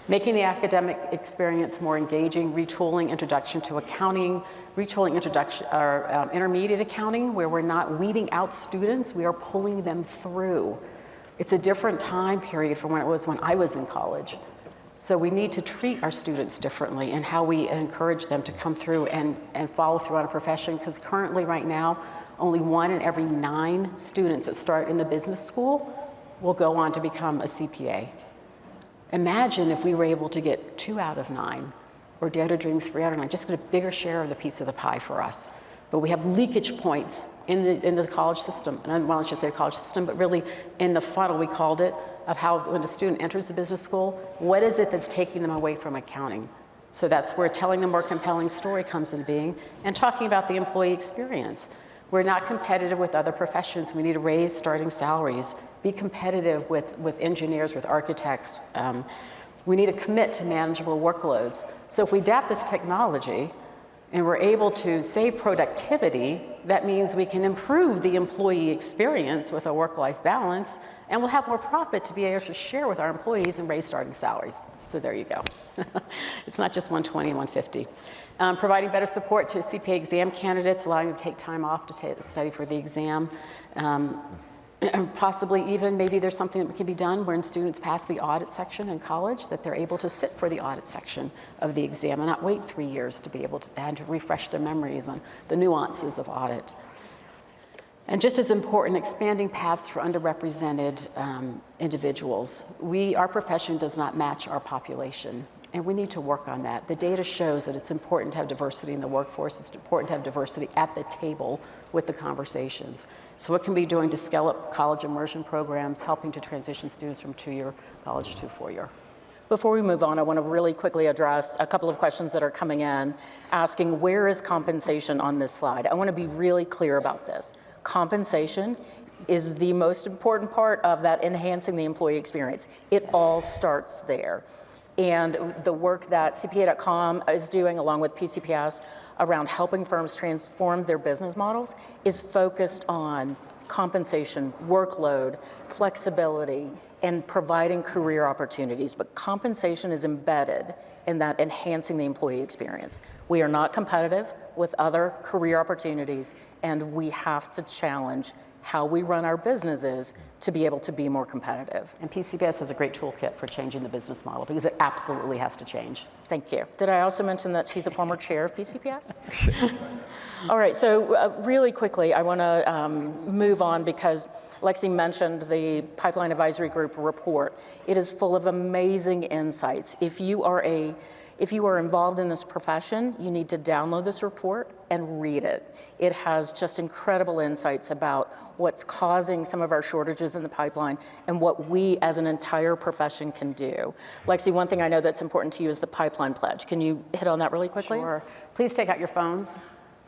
Making the academic experience more engaging, retooling introduction to accounting, retooling intermediate accounting, where we're not weeding out students, we are pulling them through. It's a different time period from when it was when I was in college. So we need to treat our students differently and how we encourage them to come through and follow through on a profession, because currently right now, only 1 in every 9 students that start in the business school will go on to become a CPA. Imagine if we were able to get 2 out of 9, or Dare to Dream 3 out of 9, just get a bigger share of the piece of the pie for us. But we have leakage points in the college system, and well, I should say the college system, but really in the funnel, we called it, of how when a student enters the business school, what is it that's taking them away from accounting? So that's where telling a more compelling story comes into being, and talking about the employee experience. We're not competitive with other professions. We need to raise starting salaries, be competitive with engineers, with architects. We need to commit to manageable workloads. So if we adapt this technology and we're able to save productivity, that means we can improve the employee experience with a work-life balance, and we'll have more profit to be able to share with our employees and raise starting salaries. So there you go. It's not just 120 and 150. Providing better support to CPA exam candidates, allowing them to take time off to study for the exam. And possibly even maybe there's something that can be done when students pass the audit section in college, that they're able to sit for the audit section of the exam and not wait 3 years to be able to and to refresh their memories on the nuances of audit. And just as important, expanding paths for underrepresented individuals. Our profession does not match our population, and we need to work on that. The data shows that it's important to have diversity in the workforce. It's important to have diversity at the table with the conversations. So what can we be doing to scale up college immersion programs, helping to transition students from 2-year college to 4-year? Before we move on, I want to really quickly address a couple of questions that are coming in, asking where is compensation on this slide? I want to be really clear about this. Compensation is the most important part of that enhancing the employee experience. It all starts there. And the work that CPA.com is doing along with PCPS around helping firms transform their business models is focused on compensation, workload, flexibility, and providing career opportunities. But compensation is embedded in that enhancing the employee experience. We are not competitive with other career opportunities, and we have to challenge how we run our businesses to be able to be more competitive. And PCPS has a great toolkit for changing the business model because it absolutely has to change. Thank you. Did I also mention that she's a former chair of PCPS? All right, so really quickly, I want to move on because Lexi mentioned the Pipeline Advisory Group report. It is full of amazing insights. If you are involved in this profession, you need to download this report and read it. It has just incredible insights about what's causing some of our shortages in the pipeline and what we as an entire profession can do. Lexi, one thing I know that's important to you is the Pipeline Pledge. Can you hit on that really quickly? Sure. Please take out your phones,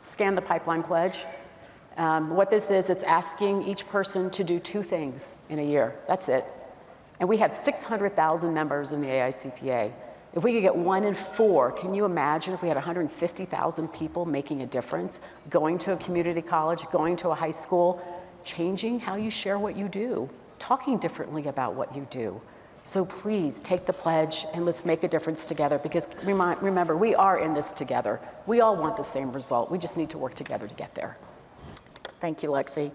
scan the Pipeline Pledge. What this is, it's asking each person to do 2 things in a year. That's it. And we have 600,000 members in the AICPA. If we could get 1 in 4, can you imagine if we had 150,000 people making a difference, going to a community college, going to a high school, changing how you share what you do, talking differently about what you do. So please take the pledge and let's make a difference together because remember, we are in this together. We all want the same result. We just need to work together to get there. Thank you, Lexi.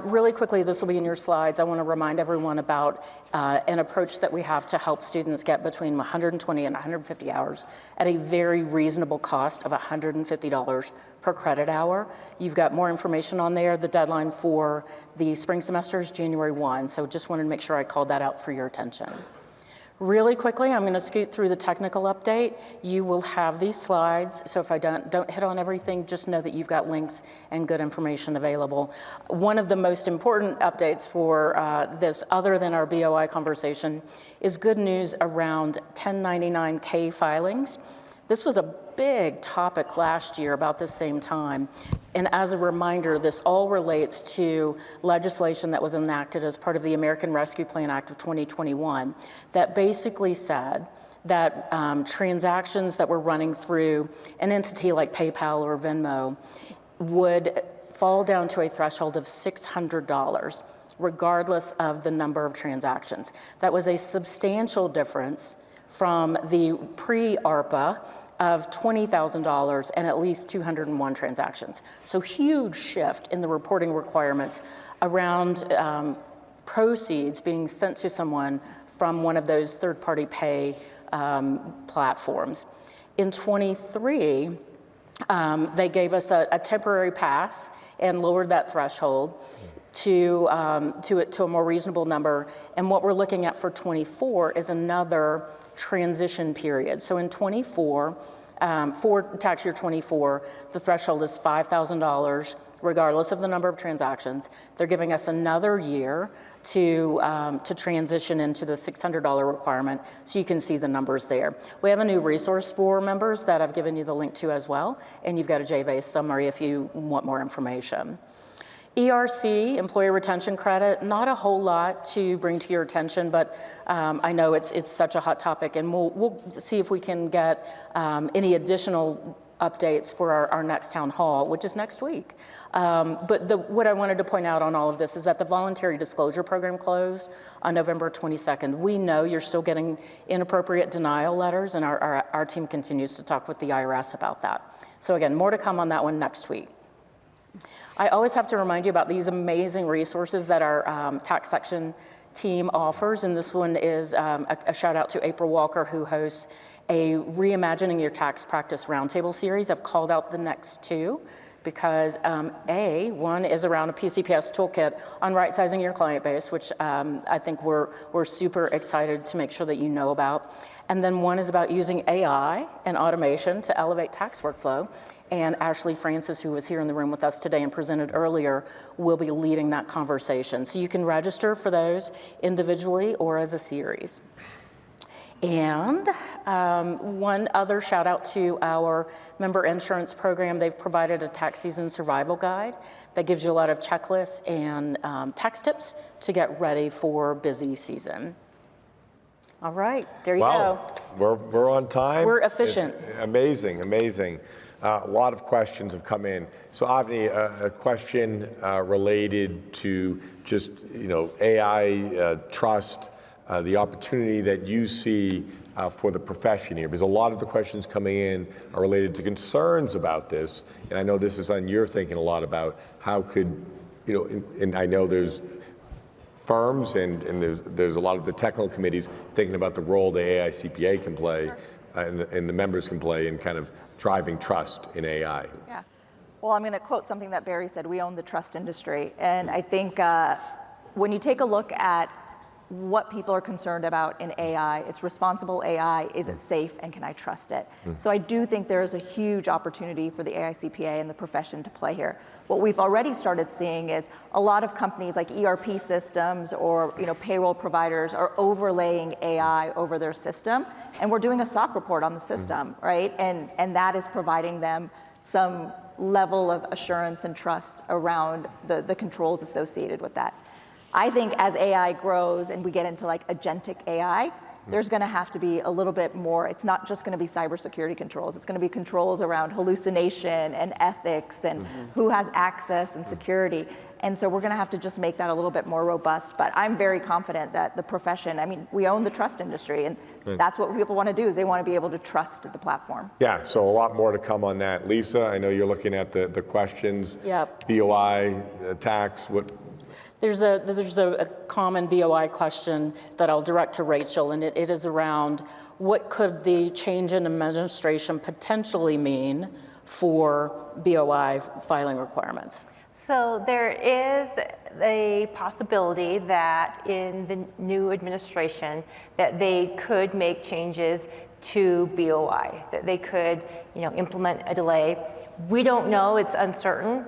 Really quickly, this will be in your slides. I want to remind everyone about an approach that we have to help students get between 120 and 150 hours at a very reasonable cost of $150 per credit hour. You've got more information on there. The deadline for the spring semester is January 1, so just wanted to make sure I called that out for your attention. Really quickly, I'm going to scoot through the technical update. You will have these slides, so if I don't hit on everything, just know that you've got links and good information available. One of the most important updates for this, other than our BOI conversation, is good news around 1099-K filings. This was a big topic last year about the same time. And as a reminder, this all relates to legislation that was enacted as part of the American Rescue Plan Act of 2021 that basically said that transactions that were running through an entity like PayPal or Venmo would fall down to a threshold of $600, regardless of the number of transactions. That was a substantial difference from the pre-ARPA of $20,000 and at least 201 transactions. So huge shift in the reporting requirements around proceeds being sent to someone from one of those third-party pay platforms. In 23, they gave us a temporary pass and lowered that threshold to a more reasonable number. And what we're looking at for 24 is another transition period. So in 24, for tax year 24, the threshold is $5,000, regardless of the number of transactions. They're giving us another year to transition into the $600 requirement, so you can see the numbers there. We have a new resource for members that I've given you the link to as well, and you've got a JVAS summary if you want more information. ERC, Employee Retention Credit, not a whole lot to bring to your attention, but I know it's such a hot topic, and we'll see if we can get any additional updates for our next town hall, which is next week. But what I wanted to point out on all of this is that the voluntary disclosure program closed on November 22nd. We know you're still getting inappropriate denial letters, and our team continues to talk with the IRS about that. So again, more to come on that one next week. I always have to remind you about these amazing resources that our tax section team offers, and this one is a shout out to April Walker, who hosts a Reimagining Your Tax Practice Roundtable series. I've called out the next two because one is around a PCPS toolkit on right-sizing your client base, which I think we're super excited to make sure that you know about. And then one is about using AI and automation to elevate tax workflow. And Ashley Francis, who was here in the room with us today and presented earlier, will be leading that conversation. So you can register for those individually or as a series. And one other shout out to our member insurance program. They've provided a tax season survival guide that gives you a lot of checklists and tax tips to get ready for busy season. All right, there you go. We're on time. We're efficient. It's amazing, amazing. A lot of questions have come in. So Avni, a question related to just AI trust, the opportunity that you see for the profession here, because a lot of the questions coming in are related to concerns about this, and I know this is on your thinking a lot about how could and I know there's firms and there's a lot of the technical committees thinking about the role the AICPA can play and the members can play in kind of driving trust in AI. Yeah. Well, I'm going to quote something that Barry said. We own the trust industry. And I think when you take a look at what people are concerned about in AI, it's responsible AI, is it safe, and can I trust it? So I do think there is a huge opportunity for the AICPA and the profession to play here. What we've already started seeing is a lot of companies like ERP systems or payroll providers are overlaying AI over their system, and we're doing a SOC report on the system, right? And that is providing them some level of assurance and trust around the controls associated with that. I think as AI grows and we get into like agentic AI, there's going to have to be a little bit more. It's not just going to be cybersecurity controls. It's going to be controls around hallucination and ethics and who has access and security. And so we're going to have to just make that a little bit more robust. But I'm very confident that the profession, I mean, we own the trust industry, and that's what people want to do, is they want to be able to trust the platform. Yeah, so a lot more to come on that. Lisa, I know you're looking at the questions. Yep. BOI, tax, what? There's a common BOI question that I'll direct to Rachel, and it is around what could the change in administration potentially mean for BOI filing requirements? So there is a possibility that in the new administration that they could make changes to BOI, that they could implement a delay. We don't know, it's uncertain.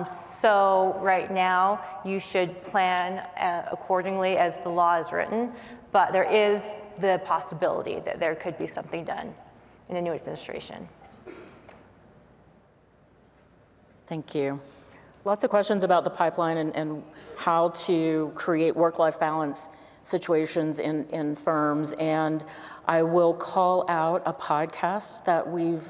So right now, you should plan accordingly as the law is written, but there is the possibility that there could be something done in the new administration. Thank you. Lots of questions about the pipeline and how to create work-life balance situations in firms. And I will call out a podcast that we've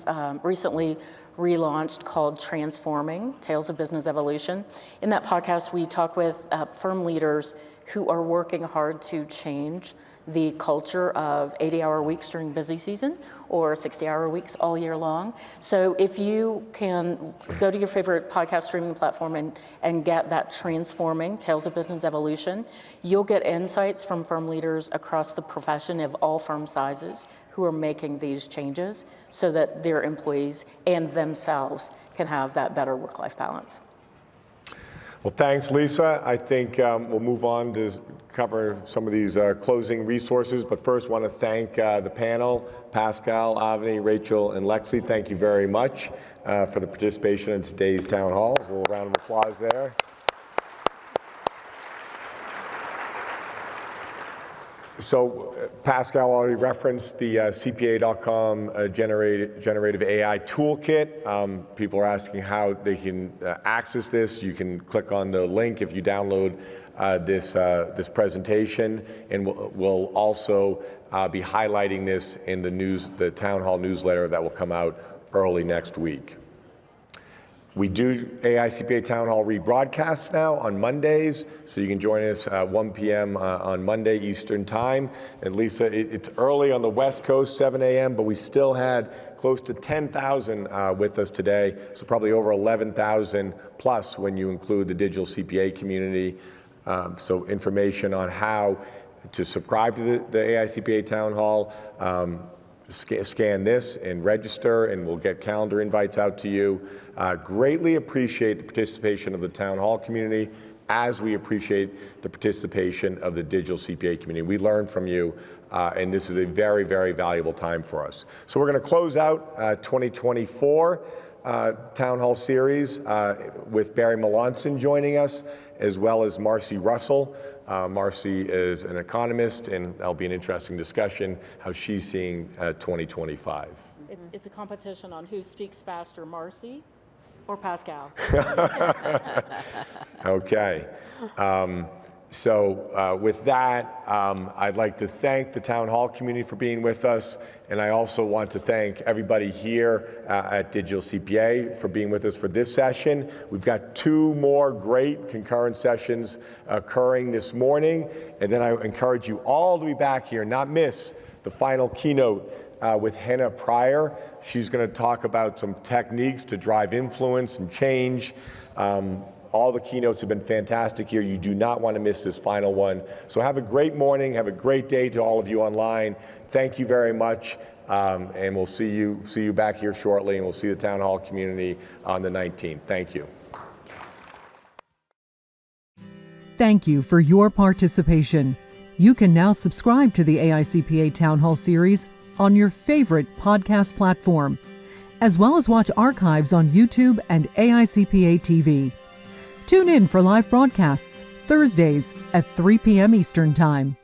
recently relaunched called Transforming, Tales of Business Evolution. In that podcast, we talk with firm leaders who are working hard to change the culture of 80-hour weeks during busy season or 60-hour weeks all year long. So if you can go to your favorite podcast streaming platform and get that Transforming, Tales of Business Evolution, you'll get insights from firm leaders across the profession of all firm sizes who are making these changes so that their employees and themselves can have that better work-life balance. Well, thanks, Lisa. I think we'll move on to cover some of these closing resources. But first, want to thank the panel, Pascal, Avani, Rachel, and Lexi. Thank you very much for the participation in today's town hall. A little round of applause there. So Pascal already referenced the CPA.com generative AI toolkit. People are asking how they can access this. You can click on the link if you download this presentation, and we'll also be highlighting this in the town hall newsletter that will come out early next week. We do AICPA Town Hall rebroadcasts now on Mondays, so you can join us at 1 p.m. On Monday Eastern Time. And Lisa, it's early on the West Coast, 7 a.m., but we still had close to 10,000 with us today, so probably over 11,000 plus when you include the digital CPA community. So information on how to subscribe to the AICPA Town Hall, scan this and register, and we'll get calendar invites out to you. Greatly appreciate the participation of the town hall community, as we appreciate the participation of the digital CPA community. We learn from you, and this is a very, very valuable time for us. So we're going to close out 2024 Town Hall Series with Barry Melanson joining us, as well as Marcy Russell. Marcy is an economist, and that'll be an interesting discussion how she's seeing 2025. It's a competition on who speaks faster, Marcy or Pascal. Okay. So with that, I'd like to thank the town hall community for being with us. And I also want to thank everybody here at Digital CPA for being with us for this session. We've got 2 more great concurrent sessions occurring this morning. And then I encourage you all to be back here, not miss the final keynote with Hannah Pryor. She's going to talk about some techniques to drive influence and change. All the keynotes have been fantastic here. You do not want to miss this final one. So have a great morning. Have a great day to all of you online. Thank you very much. And we'll see you back here shortly, and we'll see the town hall community on the 19th. Thank you. Thank you for your participation. You can now subscribe to the AICPA Town Hall series on your favorite podcast platform, as well as watch archives on YouTube and AICPA TV. Tune in for live broadcasts Thursdays at 3 p.m. Eastern Time.